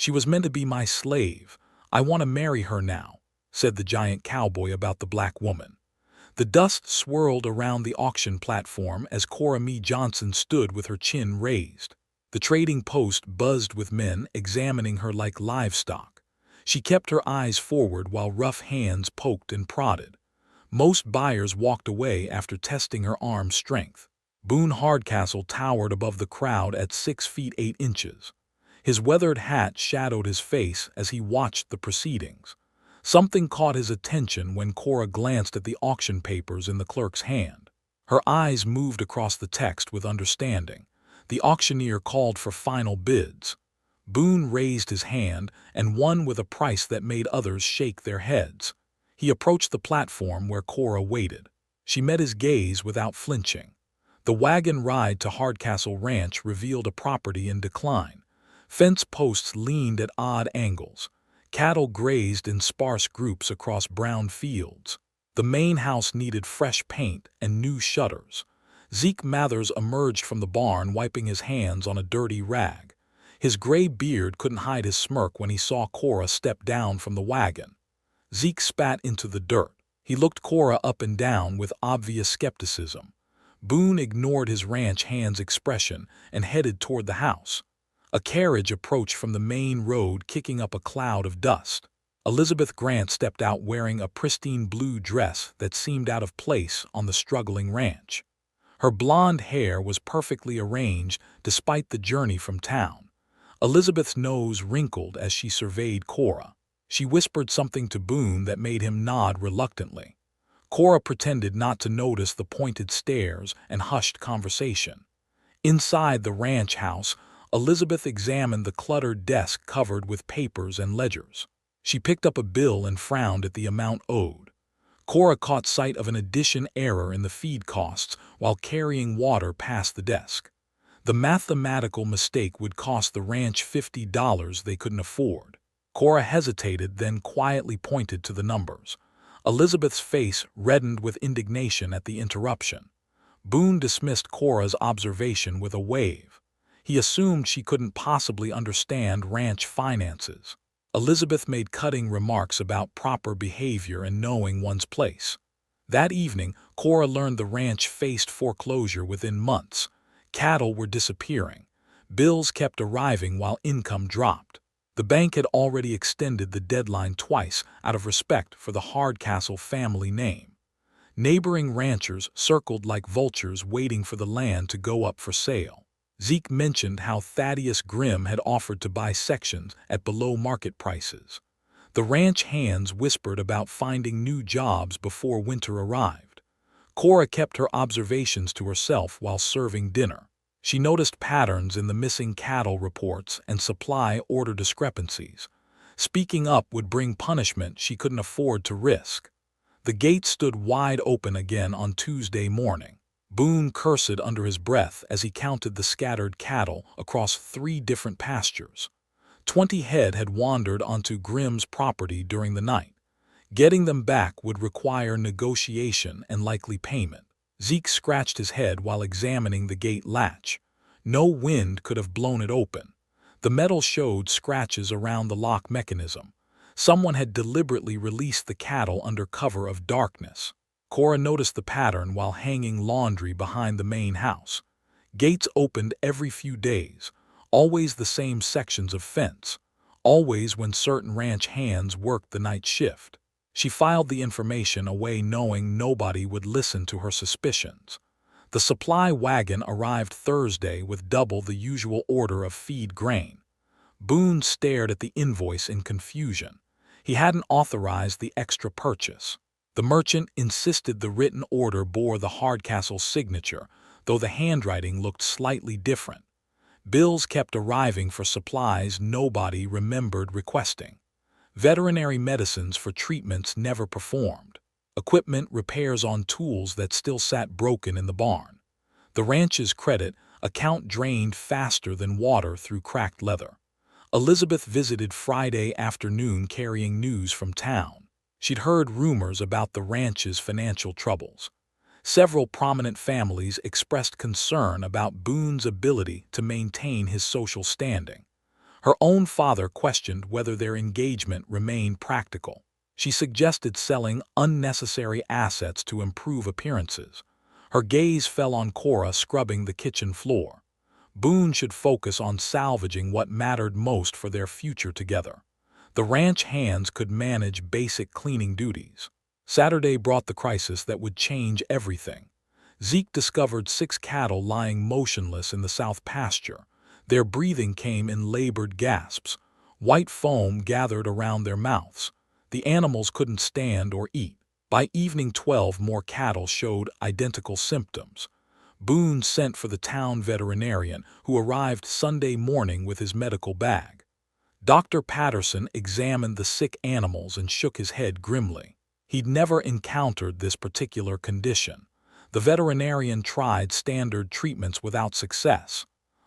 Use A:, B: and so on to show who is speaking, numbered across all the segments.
A: She was meant to be my slave. I want to marry her now," said the giant cowboy about the black woman. The dust swirled around the auction platform as Cora Mee Johnson stood with her chin raised. The trading post buzzed with men examining her like livestock. She kept her eyes forward while rough hands poked and prodded. Most buyers walked away after testing her arm strength. Boone Hardcastle towered above the crowd at 6 feet 8 inches. His weathered hat shadowed his face as he watched the proceedings. Something caught his attention when Cora glanced at the auction papers in the clerk's hand. Her eyes moved across the text with understanding. The auctioneer called for final bids. Boone raised his hand and won with a price that made others shake their heads. He approached the platform where Cora waited. She met his gaze without flinching. The wagon ride to Hardcastle Ranch revealed a property in decline. Fence posts leaned at odd angles. Cattle grazed in sparse groups across brown fields. The main house needed fresh paint and new shutters. Zeke Mathers emerged from the barn wiping his hands on a dirty rag. His gray beard couldn't hide his smirk when he saw Cora step down from the wagon. Zeke spat into the dirt. He looked Cora up and down with obvious skepticism. Boone ignored his ranch hand's expression and headed toward the house. A carriage approached from the main road, kicking up a cloud of dust. Elizabeth Grant stepped out wearing a pristine blue dress that seemed out of place on the struggling ranch. Her blonde hair was perfectly arranged despite the journey from town. Elizabeth's nose wrinkled as she surveyed Cora. She whispered something to Boone that made him nod reluctantly. Cora pretended not to notice the pointed stares and hushed conversation. Inside the ranch house, Elizabeth examined the cluttered desk covered with papers and ledgers. She picked up a bill and frowned at the amount owed. Cora caught sight of an addition error in the feed costs while carrying water past the desk. The mathematical mistake would cost the ranch $50 they couldn't afford. Cora hesitated, then quietly pointed to the numbers. Elizabeth's face reddened with indignation at the interruption. Boone dismissed Cora's observation with a wave. He assumed she couldn't possibly understand ranch finances. Elizabeth made cutting remarks about proper behavior and knowing one's place. That evening, Cora learned the ranch faced foreclosure within months. Cattle were disappearing. Bills kept arriving while income dropped. The bank had already extended the deadline twice out of respect for the Hardcastle family name. Neighboring ranchers circled like vultures waiting for the land to go up for sale. Zeke mentioned how Thaddeus Grimm had offered to buy sections at below-market prices. The ranch hands whispered about finding new jobs before winter arrived. Cora kept her observations to herself while serving dinner. She noticed patterns in the missing cattle reports and supply order discrepancies. Speaking up would bring punishment she couldn't afford to risk. The gate stood wide open again on Tuesday morning. Boone cursed under his breath as he counted the scattered cattle across 3 different pastures. 20 head had wandered onto Grimm's property during the night. Getting them back would require negotiation and likely payment. Zeke scratched his head while examining the gate latch. No wind could have blown it open. The metal showed scratches around the lock mechanism. Someone had deliberately released the cattle under cover of darkness. Cora noticed the pattern while hanging laundry behind the main house. Gates opened every few days, always the same sections of fence, always when certain ranch hands worked the night shift. She filed the information away knowing nobody would listen to her suspicions. The supply wagon arrived Thursday with double the usual order of feed grain. Boone stared at the invoice in confusion. He hadn't authorized the extra purchase. The merchant insisted the written order bore the Hardcastle signature, though the handwriting looked slightly different. Bills kept arriving for supplies nobody remembered requesting. Veterinary medicines for treatments never performed. Equipment repairs on tools that still sat broken in the barn. The ranch's credit account drained faster than water through cracked leather. Elizabeth visited Friday afternoon carrying news from town. She'd heard rumors about the ranch's financial troubles. Several prominent families expressed concern about Boone's ability to maintain his social standing. Her own father questioned whether their engagement remained practical. She suggested selling unnecessary assets to improve appearances. Her gaze fell on Cora scrubbing the kitchen floor. Boone should focus on salvaging what mattered most for their future together. The ranch hands could manage basic cleaning duties. Saturday brought the crisis that would change everything. Zeke discovered 6 cattle lying motionless in the south pasture. Their breathing came in labored gasps. White foam gathered around their mouths. The animals couldn't stand or eat. By evening 12, more cattle showed identical symptoms. Boone sent for the town veterinarian, who arrived Sunday morning with his medical bag. Dr. Patterson examined the sick animals and shook his head grimly. He'd never encountered this particular condition. The veterinarian tried standard treatments without success.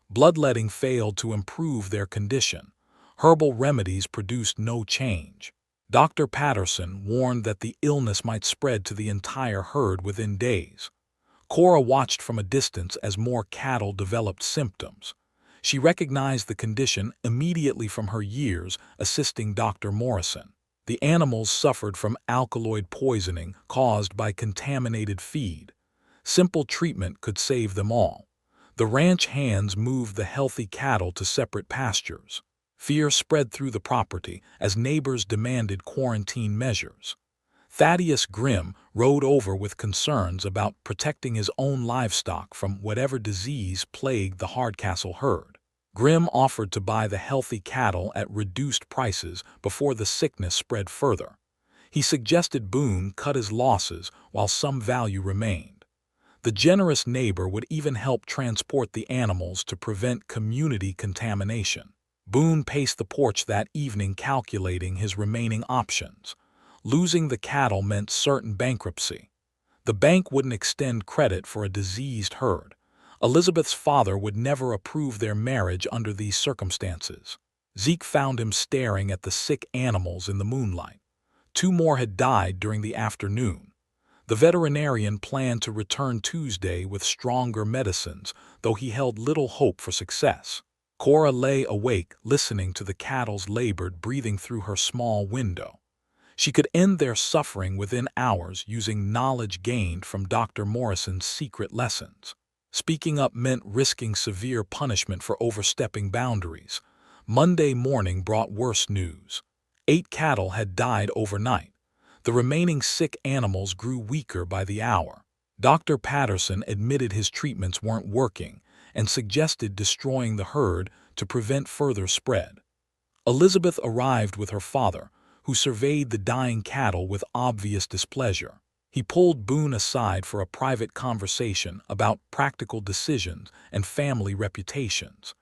A: Bloodletting failed to improve their condition. Herbal remedies produced no change. Dr. Patterson warned that the illness might spread to the entire herd within days. Cora watched from a distance as more cattle developed symptoms. She recognized the condition immediately from her years assisting Dr. Morrison. The animals suffered from alkaloid poisoning caused by contaminated feed. Simple treatment could save them all. The ranch hands moved the healthy cattle to separate pastures. Fear spread through the property as neighbors demanded quarantine measures. Thaddeus Grimm rode over with concerns about protecting his own livestock from whatever disease plagued the Hardcastle herd. Grimm offered to buy the healthy cattle at reduced prices before the sickness spread further. He suggested Boone cut his losses while some value remained. The generous neighbor would even help transport the animals to prevent community contamination. Boone paced the porch that evening calculating his remaining options. Losing the cattle meant certain bankruptcy. The bank wouldn't extend credit for a diseased herd. Elizabeth's father would never approve their marriage under these circumstances. Zeke found him staring at the sick animals in the moonlight. 2 more had died during the afternoon. The veterinarian planned to return Tuesday with stronger medicines, though he held little hope for success. Cora lay awake, listening to the cattle's labored breathing through her small window. She could end their suffering within hours using knowledge gained from Dr. Morrison's secret lessons. Speaking up meant risking severe punishment for overstepping boundaries. Monday morning brought worse news. 8 cattle had died overnight. The remaining sick animals grew weaker by the hour. Dr. Patterson admitted his treatments weren't working and suggested destroying the herd to prevent further spread. Elizabeth arrived with her father, who surveyed the dying cattle with obvious displeasure. He pulled Boone aside for a private conversation about practical decisions and family reputations.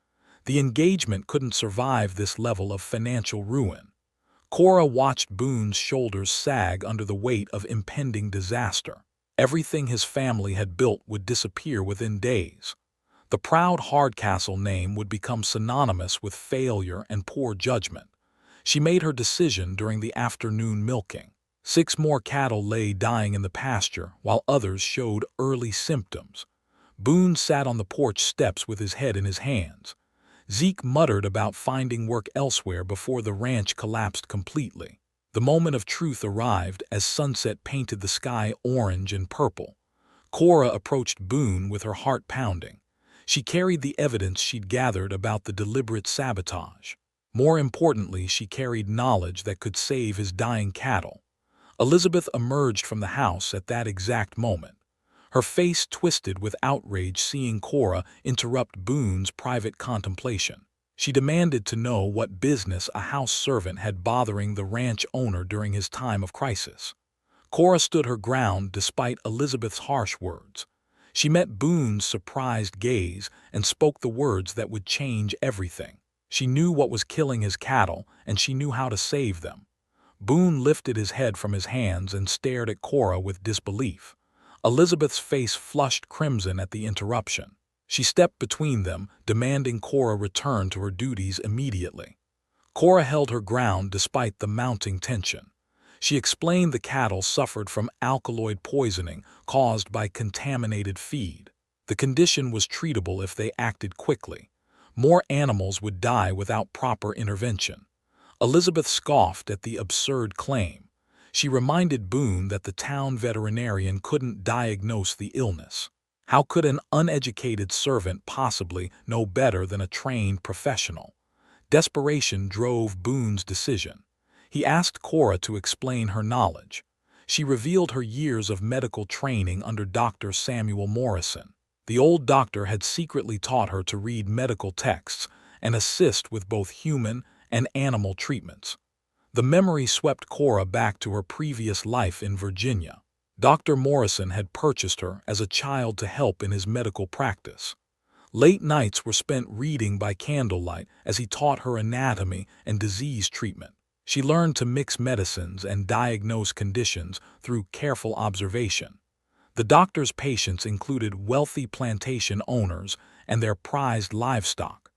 A: The engagement couldn't survive this level of financial ruin. Cora watched Boone's shoulders sag under the weight of impending disaster. Everything his family had built would disappear within days. The proud Hardcastle name would become synonymous with failure and poor judgment. She made her decision during the afternoon milking. 6 more cattle lay dying in the pasture, while others showed early symptoms. Boone sat on the porch steps with his head in his hands. Zeke muttered about finding work elsewhere before the ranch collapsed completely. The moment of truth arrived as sunset painted the sky orange and purple. Cora approached Boone with her heart pounding. She carried the evidence she'd gathered about the deliberate sabotage. More importantly, she carried knowledge that could save his dying cattle. Elizabeth emerged from the house at that exact moment. Her face twisted with outrage seeing Cora interrupt Boone's private contemplation. She demanded to know what business a house servant had bothering the ranch owner during his time of crisis. Cora stood her ground despite Elizabeth's harsh words. She met Boone's surprised gaze and spoke the words that would change everything. She knew what was killing his cattle, and she knew how to save them. Boone lifted his head from his hands and stared at Cora with disbelief. Elizabeth's face flushed crimson at the interruption. She stepped between them, demanding Cora return to her duties immediately. Cora held her ground despite the mounting tension. She explained the cattle suffered from alkaloid poisoning caused by contaminated feed. The condition was treatable if they acted quickly. More animals would die without proper intervention. Elizabeth scoffed at the absurd claim. She reminded Boone that the town veterinarian couldn't diagnose the illness. How could an uneducated servant possibly know better than a trained professional? Desperation drove Boone's decision. He asked Cora to explain her knowledge. She revealed her years of medical training under Dr. Samuel Morrison. The old doctor had secretly taught her to read medical texts and assist with both human and animal treatments. The memory swept Cora back to her previous life in Virginia. Dr. Morrison had purchased her as a child to help in his medical practice. Late nights were spent reading by candlelight as he taught her anatomy and disease treatment. She learned to mix medicines and diagnose conditions through careful observation. The doctor's patients included wealthy plantation owners and their prized livestock.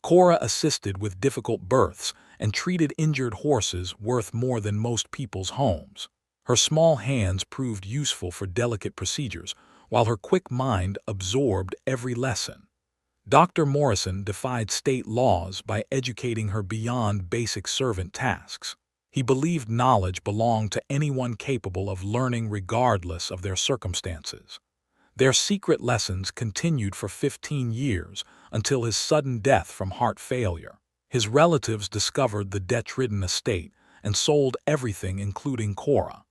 A: Cora assisted with difficult births and treated injured horses worth more than most people's homes. Her small hands proved useful for delicate procedures, while her quick mind absorbed every lesson. Dr. Morrison defied state laws by educating her beyond basic servant tasks. He believed knowledge belonged to anyone capable of learning regardless of their circumstances. Their secret lessons continued for 15 years until his sudden death from heart failure. His relatives discovered the debt-ridden estate and sold everything, including Cora.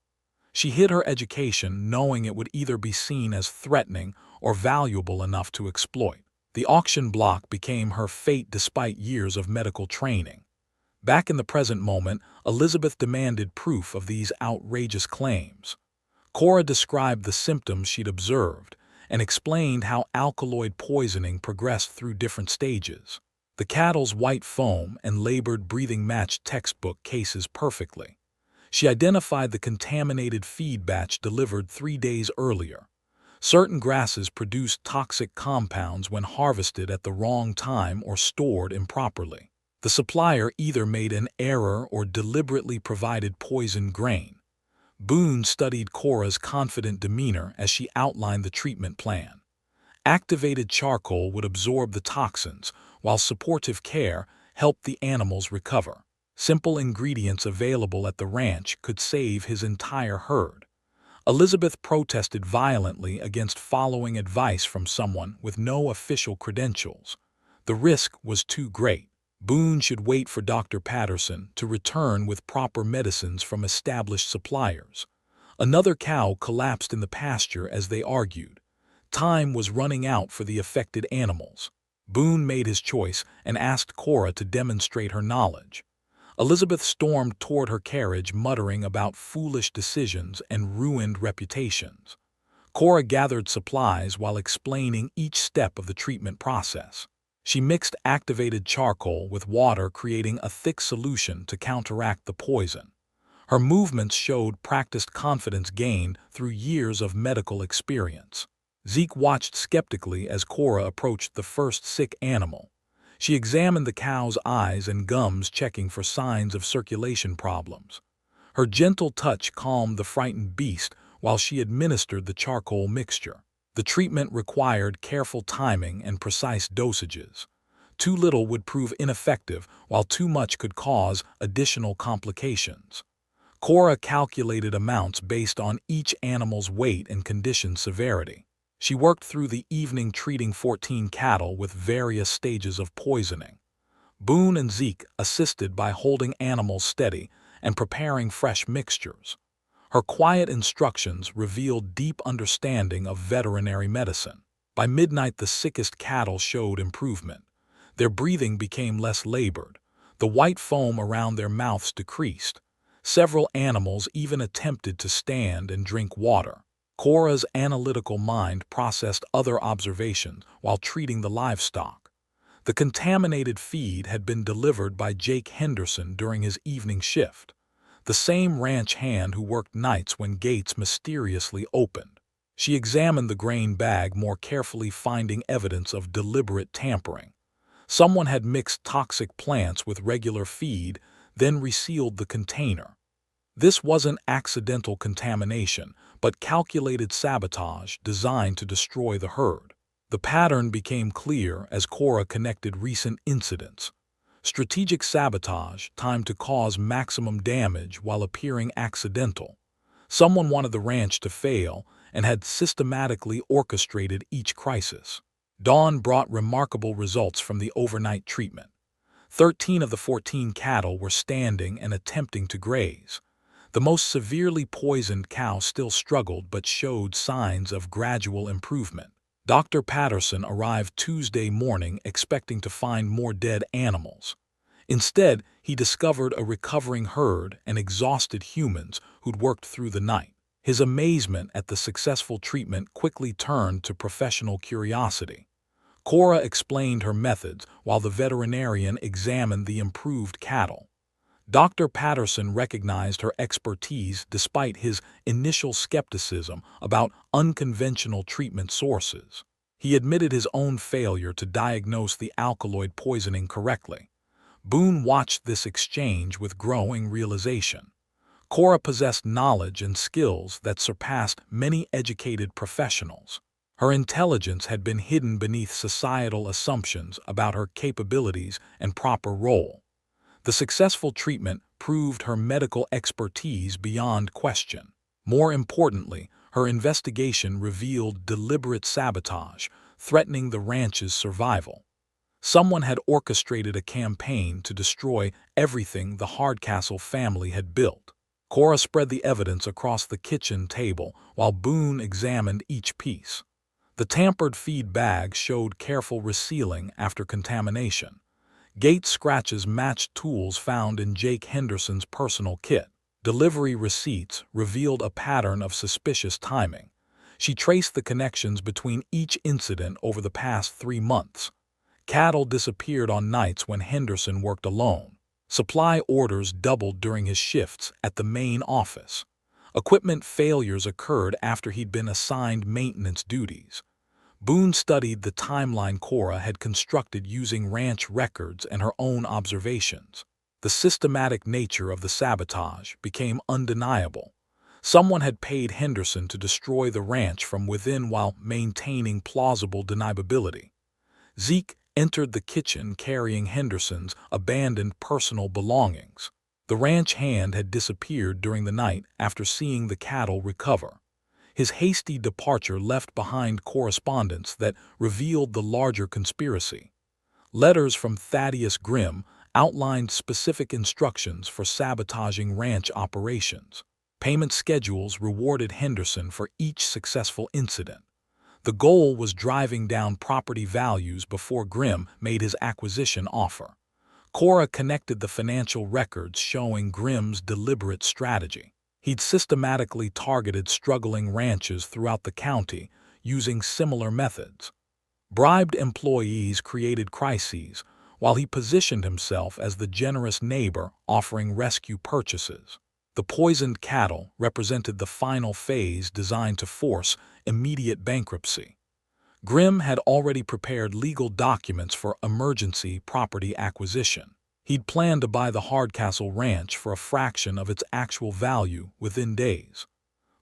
A: She hid her education, knowing it would either be seen as threatening or valuable enough to exploit. The auction block became her fate despite years of medical training. Back in the present moment, Elizabeth demanded proof of these outrageous claims. Cora described the symptoms she'd observed and explained how alkaloid poisoning progressed through different stages. The cattle's white foam and labored breathing matched textbook cases perfectly. She identified the contaminated feed batch delivered 3 days earlier. Certain grasses produced toxic compounds when harvested at the wrong time or stored improperly. The supplier either made an error or deliberately provided poisoned grain. Boone studied Cora's confident demeanor as she outlined the treatment plan. Activated charcoal would absorb the toxins, while supportive care helped the animals recover. Simple ingredients available at the ranch could save his entire herd. Elizabeth protested violently against following advice from someone with no official credentials. The risk was too great. Boone should wait for Dr. Patterson to return with proper medicines from established suppliers. Another cow collapsed in the pasture as they argued. Time was running out for the affected animals. Boone made his choice and asked Cora to demonstrate her knowledge. Elizabeth stormed toward her carriage, muttering about foolish decisions and ruined reputations. Cora gathered supplies while explaining each step of the treatment process. She mixed activated charcoal with water, creating a thick solution to counteract the poison. Her movements showed practiced confidence gained through years of medical experience. Zeke watched skeptically as Cora approached the first sick animal. She examined the cow's eyes and gums, checking for signs of circulation problems. Her gentle touch calmed the frightened beast while she administered the charcoal mixture. The treatment required careful timing and precise dosages. Too little would prove ineffective, while too much could cause additional complications. Cora calculated amounts based on each animal's weight and condition severity. She worked through the evening treating 14 cattle with various stages of poisoning. Boone and Zeke assisted by holding animals steady and preparing fresh mixtures. Her quiet instructions revealed deep understanding of veterinary medicine. By midnight, the sickest cattle showed improvement. Their breathing became less labored. The white foam around their mouths decreased. Several animals even attempted to stand and drink water. Cora's analytical mind processed other observations while treating the livestock. The contaminated feed had been delivered by Jake Henderson during his evening shift, the same ranch hand who worked nights when gates mysteriously opened. She examined the grain bag more carefully, finding evidence of deliberate tampering. Someone had mixed toxic plants with regular feed, then resealed the container. This wasn't accidental contamination, but calculated sabotage designed to destroy the herd. The pattern became clear as Cora connected recent incidents. Strategic sabotage, timed to cause maximum damage while appearing accidental. Someone wanted the ranch to fail and had systematically orchestrated each crisis. Dawn brought remarkable results from the overnight treatment. 13 of the 14 cattle were standing and attempting to graze. The most severely poisoned cow still struggled but showed signs of gradual improvement. Dr. Patterson arrived Tuesday morning expecting to find more dead animals. Instead, he discovered a recovering herd and exhausted humans who'd worked through the night. His amazement at the successful treatment quickly turned to professional curiosity. Cora explained her methods while the veterinarian examined the improved cattle. Dr. Patterson recognized her expertise despite his initial skepticism about unconventional treatment sources. He admitted his own failure to diagnose the alkaloid poisoning correctly. Boone watched this exchange with growing realization. Cora possessed knowledge and skills that surpassed many educated professionals. Her intelligence had been hidden beneath societal assumptions about her capabilities and proper role. The successful treatment proved her medical expertise beyond question. More importantly, her investigation revealed deliberate sabotage, threatening the ranch's survival. Someone had orchestrated a campaign to destroy everything the Hardcastle family had built. Cora spread the evidence across the kitchen table while Boone examined each piece. The tampered feed bag showed careful resealing after contamination. Gate scratches matched tools found in Jake Henderson's personal kit. Delivery receipts revealed a pattern of suspicious timing. She traced the connections between each incident over the past 3 months. Cattle disappeared on nights when Henderson worked alone. Supply orders doubled during his shifts at the main office. Equipment failures occurred after he'd been assigned maintenance duties. Boone studied the timeline Cora had constructed using ranch records and her own observations. The systematic nature of the sabotage became undeniable. Someone had paid Henderson to destroy the ranch from within while maintaining plausible deniability. Zeke entered the kitchen carrying Henderson's abandoned personal belongings. The ranch hand had disappeared during the night after seeing the cattle recover. His hasty departure left behind correspondence that revealed the larger conspiracy. Letters from Thaddeus Grimm outlined specific instructions for sabotaging ranch operations. Payment schedules rewarded Henderson for each successful incident. The goal was driving down property values before Grimm made his acquisition offer. Cora connected the financial records showing Grimm's deliberate strategy. He'd systematically targeted struggling ranches throughout the county using similar methods. Bribed employees created crises, while he positioned himself as the generous neighbor offering rescue purchases. The poisoned cattle represented the final phase designed to force immediate bankruptcy. Grimm had already prepared legal documents for emergency property acquisition. He'd planned to buy the Hardcastle Ranch for a fraction of its actual value within days.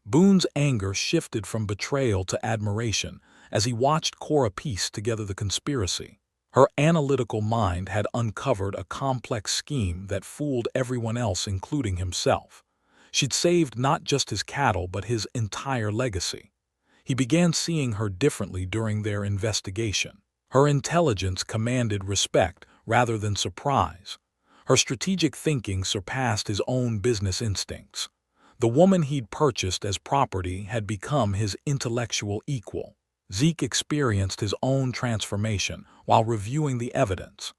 A: Boone's anger shifted from betrayal to admiration as he watched Cora piece together the conspiracy. Her analytical mind had uncovered a complex scheme that fooled everyone else, including himself. She'd saved not just his cattle but his entire legacy. He began seeing her differently during their investigation. Her intelligence commanded respect rather than surprise. Her strategic thinking surpassed his own business instincts. The woman he'd purchased as property had become his intellectual equal. Zeke experienced his own transformation while reviewing the evidence.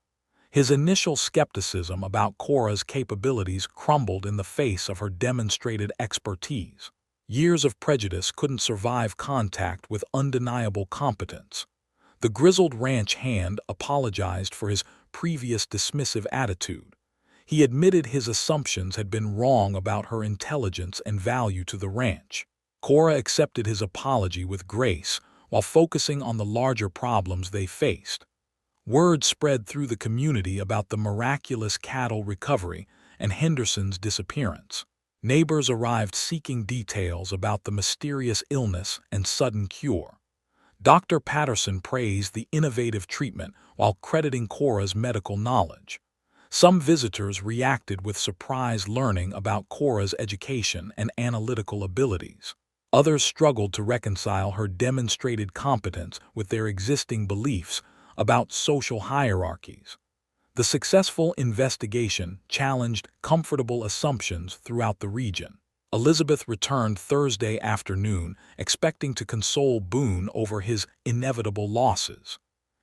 A: His initial skepticism about Cora's capabilities crumbled in the face of her demonstrated expertise. Years of prejudice couldn't survive contact with undeniable competence. The grizzled ranch hand apologized for his previous dismissive attitude. He admitted his assumptions had been wrong about her intelligence and value to the ranch. Cora accepted his apology with grace while focusing on the larger problems they faced. Word spread through the community about the miraculous cattle recovery and Henderson's disappearance. Neighbors arrived seeking details about the mysterious illness and sudden cure. Dr. Patterson praised the innovative treatment while crediting Cora's medical knowledge. Some visitors reacted with surprise learning about Cora's education and analytical abilities. Others struggled to reconcile her demonstrated competence with their existing beliefs about social hierarchies. The successful investigation challenged comfortable assumptions throughout the region. Elizabeth returned Thursday afternoon, expecting to console Boone over his inevitable losses.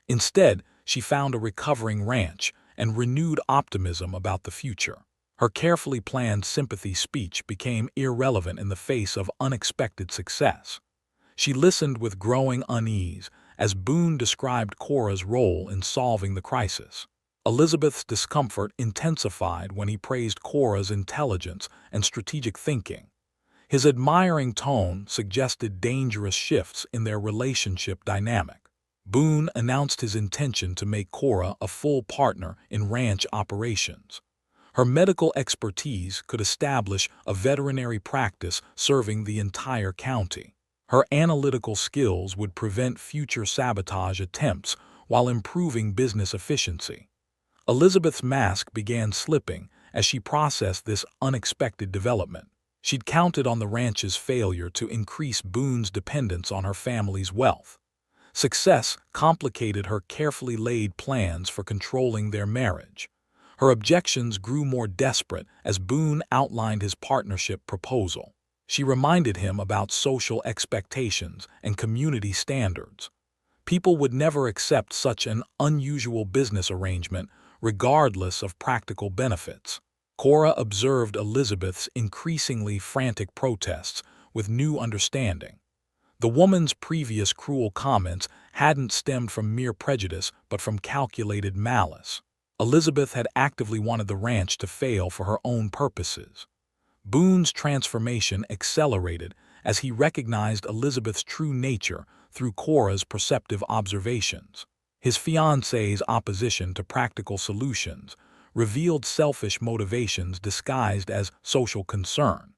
A: Instead, she found a recovering ranch and renewed optimism about the future. Her carefully planned sympathy speech became irrelevant in the face of unexpected success. She listened with growing unease as Boone described Cora's role in solving the crisis. Elizabeth's discomfort intensified when he praised Cora's intelligence and strategic thinking. His admiring tone suggested dangerous shifts in their relationship dynamic. Boone announced his intention to make Cora a full partner in ranch operations. Her medical expertise could establish a veterinary practice serving the entire county. Her analytical skills would prevent future sabotage attempts while improving business efficiency. Elizabeth's mask began slipping as she processed this unexpected development. She'd counted on the ranch's failure to increase Boone's dependence on her family's wealth. Success complicated her carefully laid plans for controlling their marriage. Her objections grew more desperate as Boone outlined his partnership proposal. She reminded him about social expectations and community standards. People would never accept such an unusual business arrangement, regardless of practical benefits. Cora observed Elizabeth's increasingly frantic protests with new understanding. The woman's previous cruel comments hadn't stemmed from mere prejudice but from calculated malice. Elizabeth had actively wanted the ranch to fail for her own purposes. Boone's transformation accelerated as he recognized Elizabeth's true nature through Cora's perceptive observations. His fiancée's opposition to practical solutions revealed selfish motivations disguised as social concern.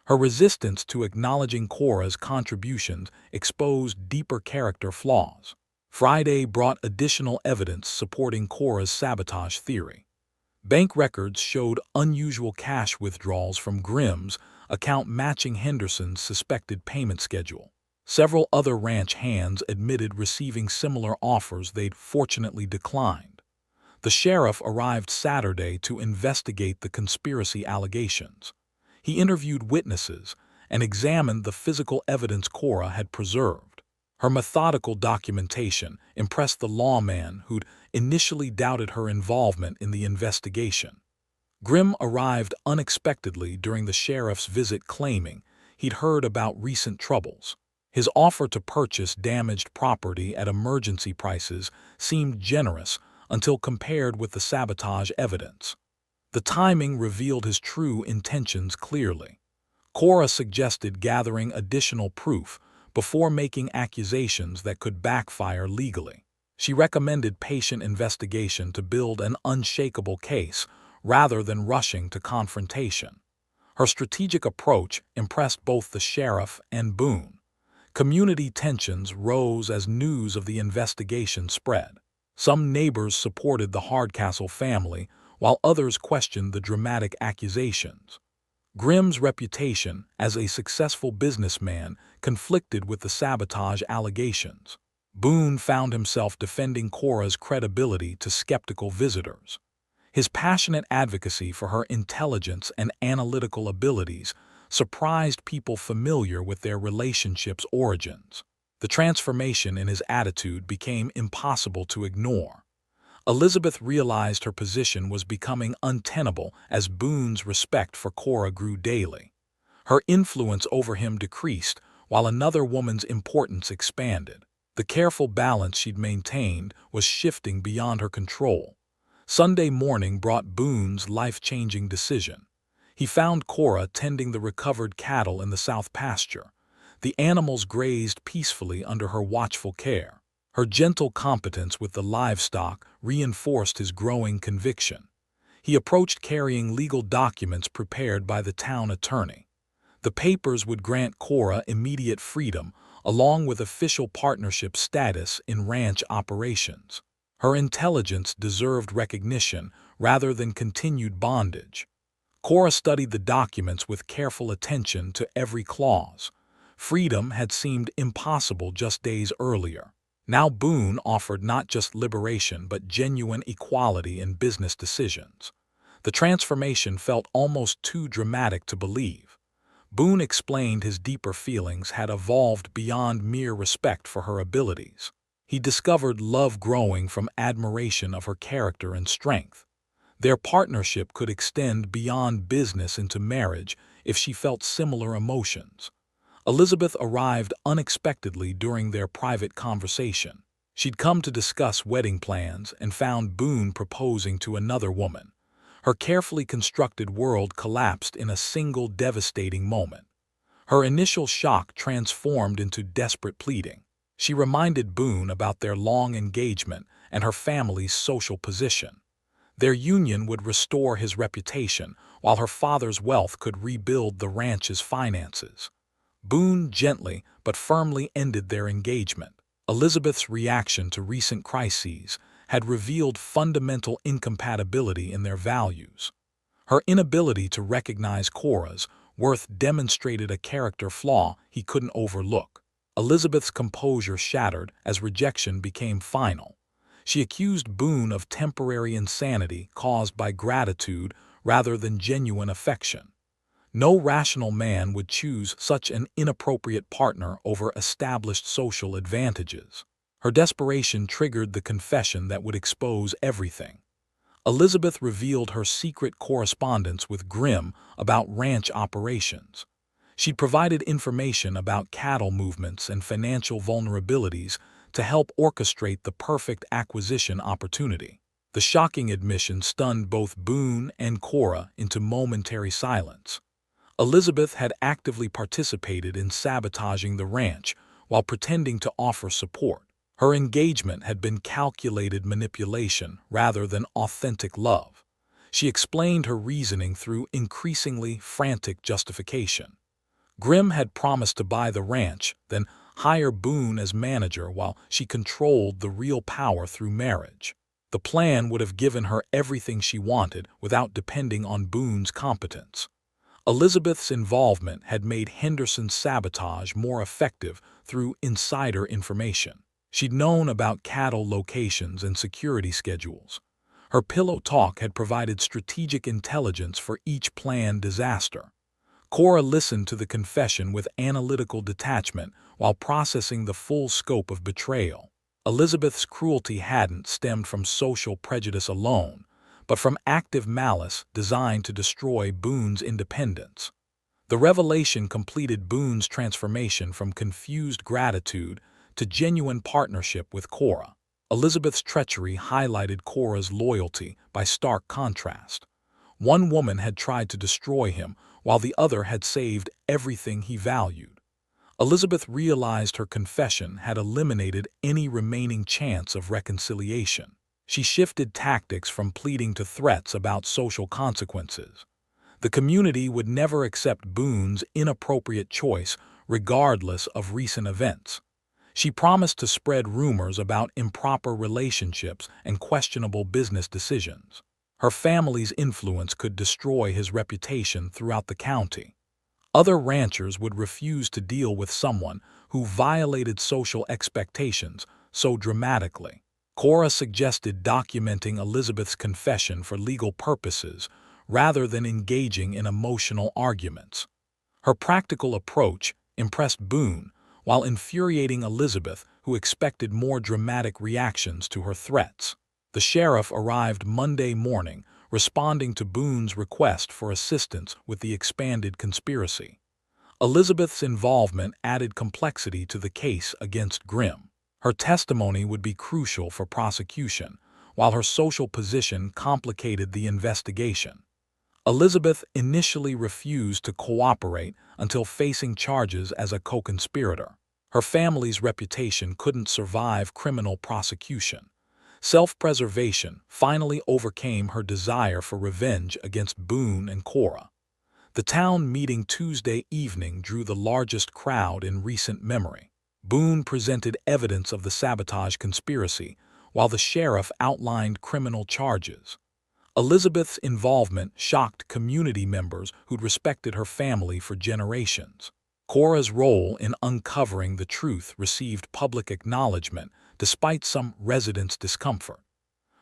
A: Her resistance to acknowledging Cora's contributions exposed deeper character flaws. Friday brought additional evidence supporting Cora's sabotage theory. Bank records showed unusual cash withdrawals from Grimm's account matching Henderson's suspected payment schedule. Several other ranch hands admitted receiving similar offers they'd fortunately declined. The sheriff arrived Saturday to investigate the conspiracy allegations. He interviewed witnesses and examined the physical evidence Cora had preserved. Her methodical documentation impressed the lawman who'd initially doubted her involvement in the investigation. Grimm arrived unexpectedly during the sheriff's visit, claiming he'd heard about recent troubles. His offer to purchase damaged property at emergency prices seemed generous until compared with the sabotage evidence. The timing revealed his true intentions clearly. Cora suggested gathering additional proof before making accusations that could backfire legally. She recommended patient investigation to build an unshakable case rather than rushing to confrontation. Her strategic approach impressed both the sheriff and Boone. Community tensions rose as news of the investigation spread. Some neighbors supported the Hardcastle family, while others questioned the dramatic accusations. Grimm's reputation as a successful businessman conflicted with the sabotage allegations. Boone found himself defending Cora's credibility to skeptical visitors. His passionate advocacy for her intelligence and analytical abilities surprised people familiar with their relationship's origins. The transformation in his attitude became impossible to ignore. Elizabeth realized her position was becoming untenable as Boone's respect for Cora grew daily. Her influence over him decreased, while another woman's importance expanded. The careful balance she'd maintained was shifting beyond her control. Sunday morning brought Boone's life-changing decision. He found Cora tending the recovered cattle in the south pasture. The animals grazed peacefully under her watchful care. Her gentle competence with the livestock reinforced his growing conviction. He approached carrying legal documents prepared by the town attorney. The papers would grant Cora immediate freedom, along with official partnership status in ranch operations. Her intelligence deserved recognition rather than continued bondage. Cora studied the documents with careful attention to every clause. Freedom had seemed impossible just days earlier. Now Boone offered not just liberation but genuine equality in business decisions. The transformation felt almost too dramatic to believe. Boone explained his deeper feelings had evolved beyond mere respect for her abilities. He discovered love growing from admiration of her character and strength. Their partnership could extend beyond business into marriage if she felt similar emotions. Elizabeth arrived unexpectedly during their private conversation. She'd come to discuss wedding plans and found Boone proposing to another woman. Her carefully constructed world collapsed in a single devastating moment. Her initial shock transformed into desperate pleading. She reminded Boone about their long engagement and her family's social position. Their union would restore his reputation, while her father's wealth could rebuild the ranch's finances. Boone gently but firmly ended their engagement. Elizabeth's reaction to recent crises had revealed fundamental incompatibility in their values. Her inability to recognize Cora's worth demonstrated a character flaw he couldn't overlook. Elizabeth's composure shattered as rejection became final. She accused Boone of temporary insanity caused by gratitude rather than genuine affection. No rational man would choose such an inappropriate partner over established social advantages. Her desperation triggered the confession that would expose everything. Elizabeth revealed her secret correspondence with Grimm about ranch operations. She'd provided information about cattle movements and financial vulnerabilities to help orchestrate the perfect acquisition opportunity. The shocking admission stunned both Boone and Cora into momentary silence. Elizabeth had actively participated in sabotaging the ranch while pretending to offer support. Her engagement had been calculated manipulation rather than authentic love. She explained her reasoning through increasingly frantic justification. Grimm had promised to buy the ranch, then hire Boone as manager while she controlled the real power through marriage. The plan would have given her everything she wanted without depending on Boone's competence. Elizabeth's involvement had made Henderson's sabotage more effective through insider information. She'd known about cattle locations and security schedules. Her pillow talk had provided strategic intelligence for each planned disaster. Cora listened to the confession with analytical detachment while processing the full scope of betrayal. Elizabeth's cruelty hadn't stemmed from social prejudice alone, but from active malice designed to destroy Boone's independence. The revelation completed Boone's transformation from confused gratitude to genuine partnership with Cora. Elizabeth's treachery highlighted Cora's loyalty by stark contrast. One woman had tried to destroy him, while the other had saved everything he valued. Elizabeth realized her confession had eliminated any remaining chance of reconciliation. She shifted tactics from pleading to threats about social consequences. The community would never accept Boone's inappropriate choice regardless of recent events. She promised to spread rumors about improper relationships and questionable business decisions. Her family's influence could destroy his reputation throughout the county. Other ranchers would refuse to deal with someone who violated social expectations so dramatically. Cora suggested documenting Elizabeth's confession for legal purposes rather than engaging in emotional arguments. Her practical approach impressed Boone while infuriating Elizabeth, who expected more dramatic reactions to her threats. The sheriff arrived Monday morning, responding to Boone's request for assistance with the expanded conspiracy. Elizabeth's involvement added complexity to the case against Grimm. Her testimony would be crucial for prosecution, while her social position complicated the investigation. Elizabeth initially refused to cooperate until facing charges as a co-conspirator. Her family's reputation couldn't survive criminal prosecution. Self-preservation finally overcame her desire for revenge against Boone and Cora. The town meeting Tuesday evening drew the largest crowd in recent memory. Boone presented evidence of the sabotage conspiracy, while the sheriff outlined criminal charges. Elizabeth's involvement shocked community members who'd respected her family for generations. Cora's role in uncovering the truth received public acknowledgement despite some residents' discomfort.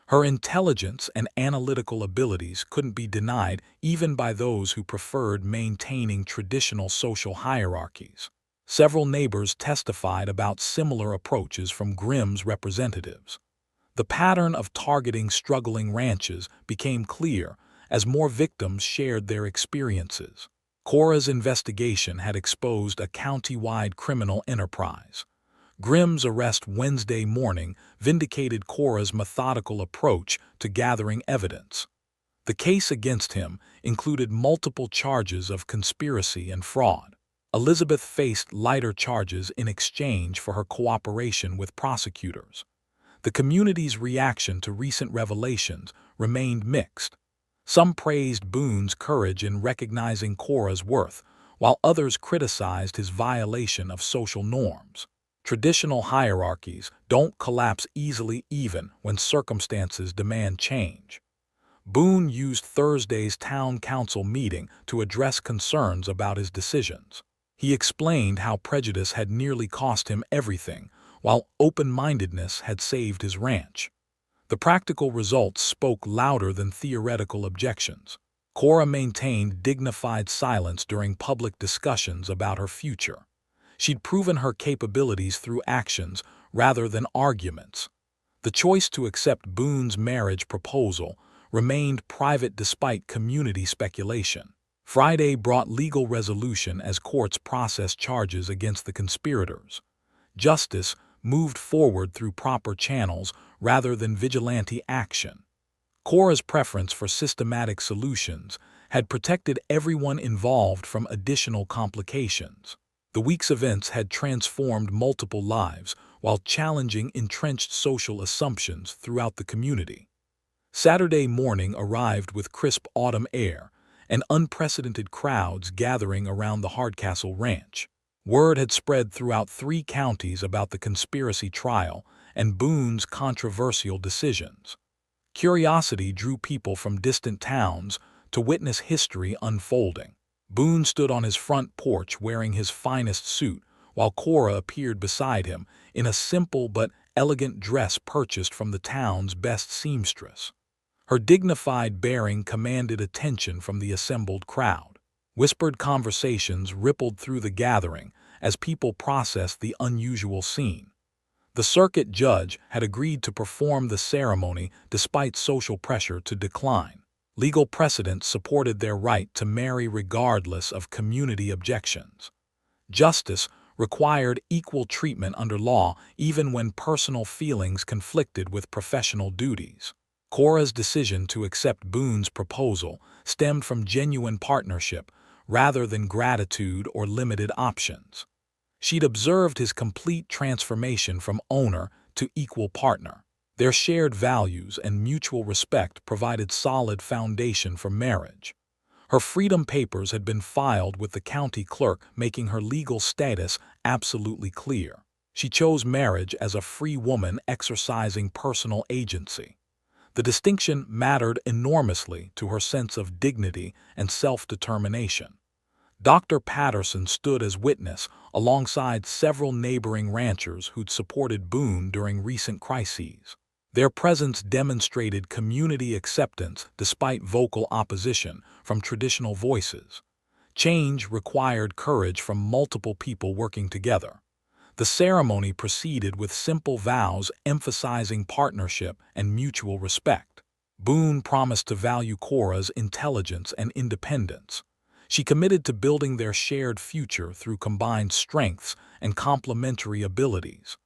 A: Her intelligence and analytical abilities couldn't be denied even by those who preferred maintaining traditional social hierarchies. Several neighbors testified about similar approaches from Grimm's representatives. The pattern of targeting struggling ranches became clear as more victims shared their experiences. Cora's investigation had exposed a county-wide criminal enterprise. Grimm's arrest Wednesday morning vindicated Cora's methodical approach to gathering evidence. The case against him included multiple charges of conspiracy and fraud. Elizabeth faced lighter charges in exchange for her cooperation with prosecutors. The community's reaction to recent revelations remained mixed. Some praised Boone's courage in recognizing Cora's worth, while others criticized his violation of social norms. Traditional hierarchies don't collapse easily even when circumstances demand change. Boone used Thursday's town council meeting to address concerns about his decisions. He explained how prejudice had nearly cost him everything, while open-mindedness had saved his ranch. The practical results spoke louder than theoretical objections. Cora maintained dignified silence during public discussions about her future. She'd proven her capabilities through actions rather than arguments. The choice to accept Boone's marriage proposal remained private despite community speculation. Friday brought legal resolution as courts processed charges against the conspirators. Justice moved forward through proper channels rather than vigilante action. Cora's preference for systematic solutions had protected everyone involved from additional complications. The week's events had transformed multiple lives while challenging entrenched social assumptions throughout the community. Saturday morning arrived with crisp autumn air and unprecedented crowds gathering around the Hardcastle Ranch. Word had spread throughout 3 counties about the conspiracy trial and Boone's controversial decisions. Curiosity drew people from distant towns to witness history unfolding. Boone stood on his front porch wearing his finest suit, while Cora appeared beside him in a simple but elegant dress purchased from the town's best seamstress. Her dignified bearing commanded attention from the assembled crowd. Whispered conversations rippled through the gathering as people processed the unusual scene. The circuit judge had agreed to perform the ceremony despite social pressure to decline. Legal precedent supported their right to marry regardless of community objections. Justice required equal treatment under law even when personal feelings conflicted with professional duties. Cora's decision to accept Boone's proposal stemmed from genuine partnership rather than gratitude or limited options. She'd observed his complete transformation from owner to equal partner. Their shared values and mutual respect provided solid foundation for marriage. Her freedom papers had been filed with the county clerk, making her legal status absolutely clear. She chose marriage as a free woman exercising personal agency. The distinction mattered enormously to her sense of dignity and self-determination. Dr. Patterson stood as witness alongside several neighboring ranchers who'd supported Boone during recent crises. Their presence demonstrated community acceptance despite vocal opposition from traditional voices. Change required courage from multiple people working together. The ceremony proceeded with simple vows emphasizing partnership and mutual respect. Boone promised to value Cora's intelligence and independence. She committed to building their shared future through combined strengths and complementary abilities.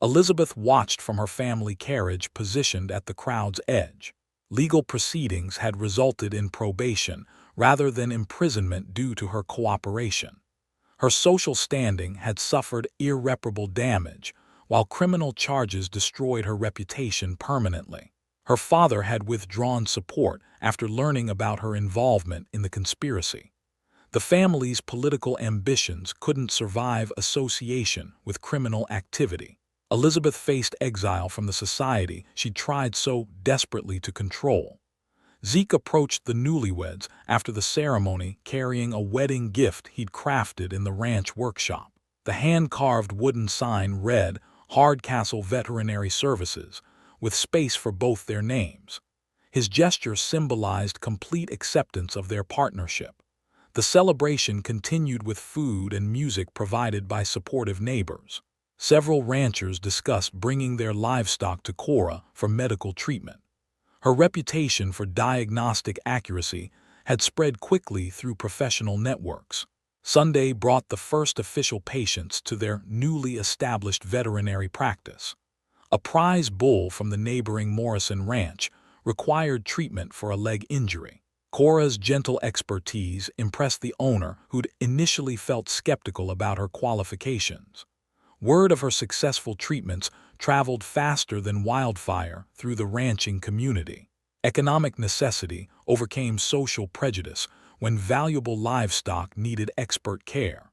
A: Elizabeth watched from her family carriage positioned at the crowd's edge. Legal proceedings had resulted in probation rather than imprisonment due to her cooperation. Her social standing had suffered irreparable damage, while criminal charges destroyed her reputation permanently. Her father had withdrawn support after learning about her involvement in the conspiracy. The family's political ambitions couldn't survive association with criminal activity. Elizabeth faced exile from the society she tried so desperately to control. Zeke approached the newlyweds after the ceremony carrying a wedding gift he'd crafted in the ranch workshop. The hand-carved wooden sign read Hardcastle Veterinary Services, with space for both their names. His gesture symbolized complete acceptance of their partnership. The celebration continued with food and music provided by supportive neighbors. Several ranchers discussed bringing their livestock to Cora for medical treatment. Her reputation for diagnostic accuracy had spread quickly through professional networks. Sunday brought the first official patients to their newly established veterinary practice. A prize bull from the neighboring Morrison Ranch required treatment for a leg injury. Cora's gentle expertise impressed the owner, who'd initially felt skeptical about her qualifications. Word of her successful treatments traveled faster than wildfire through the ranching community. Economic necessity overcame social prejudice when valuable livestock needed expert care.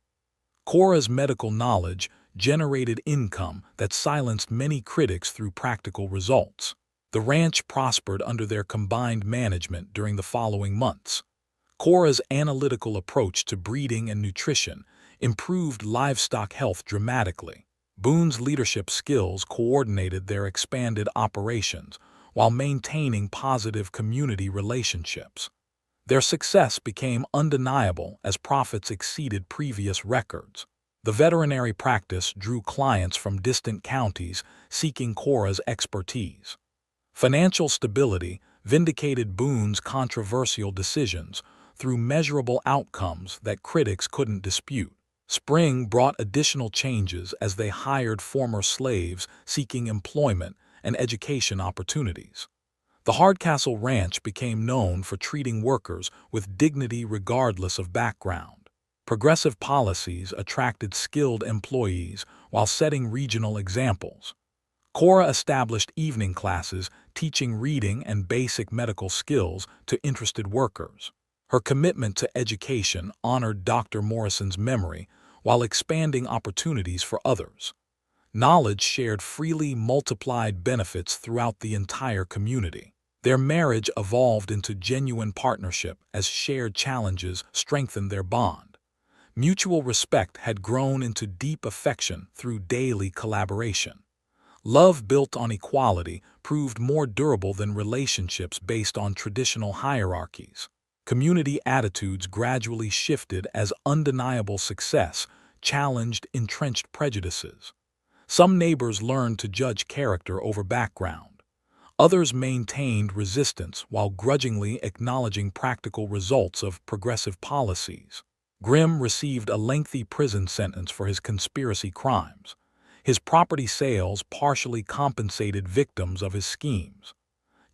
A: Cora's medical knowledge generated income that silenced many critics through practical results. The ranch prospered under their combined management during the following months. Cora's analytical approach to breeding and nutrition improved livestock health dramatically. Boone's leadership skills coordinated their expanded operations while maintaining positive community relationships. Their success became undeniable as profits exceeded previous records. The veterinary practice drew clients from distant counties seeking Cora's expertise. Financial stability vindicated Boone's controversial decisions through measurable outcomes that critics couldn't dispute. Spring brought additional changes as they hired former slaves seeking employment and education opportunities. The Hardcastle Ranch became known for treating workers with dignity regardless of background. Progressive policies attracted skilled employees while setting regional examples. Cora established evening classes teaching reading and basic medical skills to interested workers. Her commitment to education honored Dr. Morrison's memory while expanding opportunities for others. Knowledge shared freely multiplied benefits throughout the entire community. Their marriage evolved into genuine partnership as shared challenges strengthened their bond. Mutual respect had grown into deep affection through daily collaboration. Love built on equality proved more durable than relationships based on traditional hierarchies. Community attitudes gradually shifted as undeniable success challenged entrenched prejudices. Some neighbors learned to judge character over background. Others maintained resistance while grudgingly acknowledging practical results of progressive policies. Grimm received a lengthy prison sentence for his conspiracy crimes. His property sales partially compensated victims of his schemes.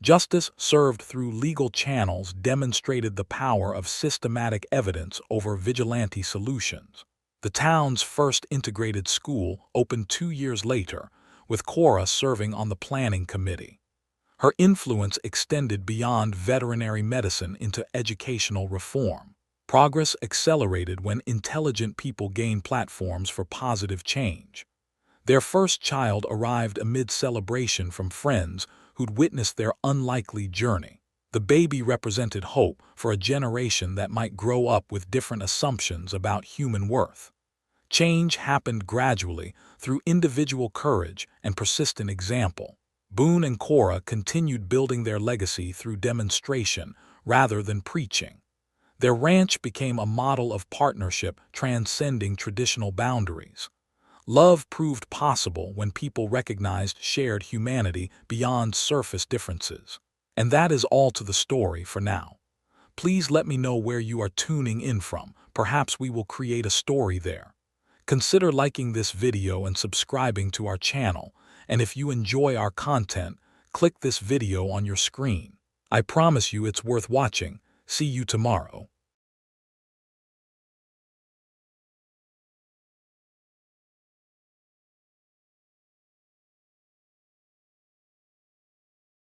A: Justice served through legal channels demonstrated the power of systematic evidence over vigilante solutions. The town's first integrated school opened 2 years later, with Cora serving on the planning committee. Her influence extended beyond veterinary medicine into educational reform. Progress accelerated when intelligent people gained platforms for positive change. Their first child arrived amid celebration from friends who'd witnessed their unlikely journey. The baby represented hope for a generation that might grow up with different assumptions about human worth. Change happened gradually through individual courage and persistent example. Boone and Cora continued building their legacy through demonstration rather than preaching. Their ranch became a model of partnership transcending traditional boundaries. Love proved possible when people recognized shared humanity beyond surface differences. And that is all to the story for now. Please let me know where you are tuning in from. Perhaps we will create a story there. Consider liking this video and subscribing to our channel. And if you enjoy our content, click this video on your screen. I promise you it's worth watching. See you tomorrow.